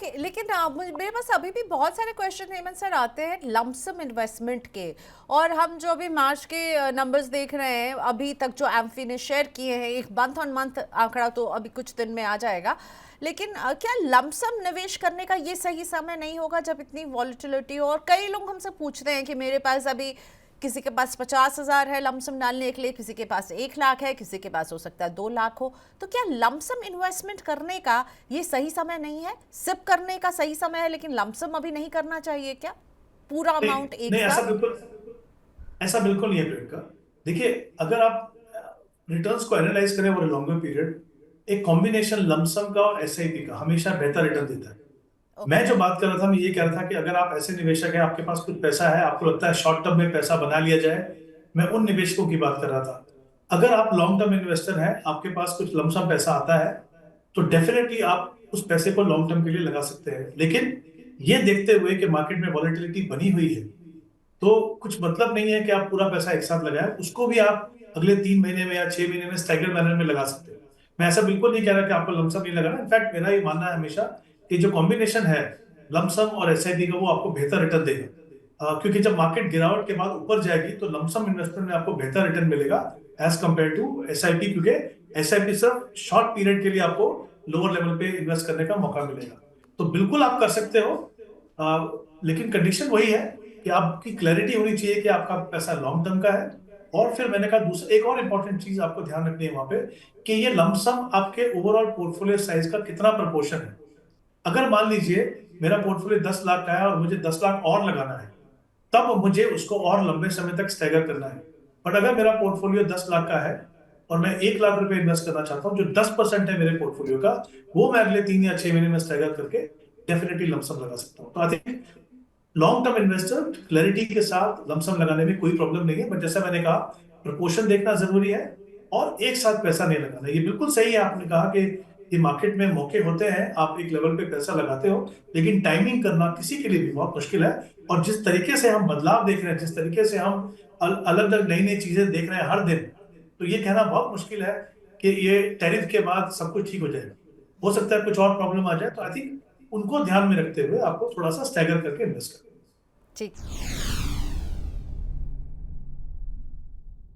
Okay, लेकिन मेरे पास अभी भी बहुत सारे क्वेश्चन हेमंत सर आते हैं लमसम इन्वेस्टमेंट के। और हम जो अभी मार्च के नंबर्स देख रहे हैं अभी तक जो एम्फी ने शेयर किए हैं, एक मंथ ऑन मंथ आंकड़ा तो अभी कुछ दिन में आ जाएगा। लेकिन क्या लमसम निवेश करने का ये सही समय नहीं होगा जब इतनी वॉलिटिलिटी हो? और कई लोग हमसे पूछते हैं कि मेरे पास अभी किसी के पास 50,000 है लमसम डालने के लिए, किसी के पास 1 लाख है, किसी के पास हो सकता है 2 लाख हो। तो क्या लमसम इन्वेस्टमेंट करने का ये सही समय नहीं है? सिप करने का सही समय है लेकिन लमसम अभी नहीं करना चाहिए क्या, पूरा नहीं, अमाउंट एक नहीं, साथ? ऐसा बिल्कुल नहीं है प्रियंका। देखिए, अगर आप रिटर्न्स को एनालाइज करें ओवर लॉन्गर पीरियड, एक कॉम्बिनेशन लमसम का और एसआईपी का हमेशा बेहतर रिटर्न देता है। ओके। मैं जो बात कर रहा था, मैं ये कह रहा था कि अगर आप ऐसे निवेशक हैं, आपके पास कुछ पैसा है, आपको लगता है शॉर्ट टर्म में पैसा बना लिया जाए, मैं उन निवेशकों की बात कर रहा था। अगर आप लॉन्ग टर्म इन्वेस्टर हैं, आपके पास कुछ लमसम पैसा आता है, तो डेफिनेटली आप उस पैसे को लॉन्ग टर्म के लिए लगा सकते हैं। लेकिन ये देखते हुए कि मार्केट में वॉलेटिलिटी बनी हुई है, तो कुछ मतलब नहीं है कि आप पूरा पैसा एक साथ लगाएं। उसको भी आप अगले 3 महीने में या 6 महीने में स्टैगर्ड मैनर में लगा सकते हैं। मैं ऐसा बिल्कुल नहीं कह रहा कि आपको लमसम नहीं लगाना। इनफैक्ट मेरा ये मानना है हमेशा कि जो कॉम्बिनेशन है लमसम और एसआईपी का, वो आपको बेहतर रिटर्न देगा। क्योंकि जब मार्केट गिरावट के बाद ऊपर जाएगी तो लमसम इन्वेस्टमेंट में आपको बेहतर रिटर्न मिलेगा एज कंपेयर टू एसआईपी, क्योंकि एसआईपी सिर्फ शॉर्ट पीरियड के लिए आपको लोअर लेवल पे इन्वेस्ट करने का मौका मिलेगा। तो बिल्कुल आप कर सकते हो, लेकिन कंडीशन वही है कि आपकी क्लैरिटी होनी चाहिए कि आपका पैसा लॉन्ग टर्म का है। और फिर मैंने कहा दूसरा एक और इंपॉर्टेंट चीज आपको ध्यान रखनी है वहां पे, कि ये लमसम आपके ओवरऑल पोर्टफोलियो साइज का कितना प्रपोर्शन है। अगर मान लीजिए मेरा पोर्टफोलियो 10 लाख का है और मुझे 10 लाख और लगाना है, तब मुझे उसको और लंबे समय तक स्टैगर करना है। बट अगर मेरा पोर्टफोलियो 10 लाख का है और मैं 1 लाख रुपए इन्वेस्ट करना चाहता हूँ, जो 10% है मेरे पोर्टफोलियो का, वो मैं अगले 3 या 6 महीने में स्टैगर करके डेफिनेटली लमसम लगा सकता हूँ। तो I think long term investor clarity के साथ लमसम लगाने में कोई प्रॉब्लम नहीं है। बट जैसा मैंने कहा, प्रपोर्शन देखना जरूरी है और एक साथ पैसा नहीं लगाना। ये बिल्कुल सही है, आपने कहा कि ये मार्केट में मौके होते हैं, आप एक लेवल पे पैसा लगाते हो, लेकिन टाइमिंग करना किसी के लिए भी बहुत मुश्किल है। और जिस तरीके से हम बदलाव देख रहे हैं, जिस तरीके से हम अलग अलग नई नई चीजें देख रहे हैं हर दिन, तो ये कहना बहुत मुश्किल है कि ये टैरिफ के बाद सब कुछ ठीक हो जाएगा। हो सकता है कुछ और प्रॉब्लम आ जाए। तो आई थिंक उनको ध्यान में रखते हुए आपको थोड़ा सा स्टैगर करके इन्वेस्ट करना। ठीक।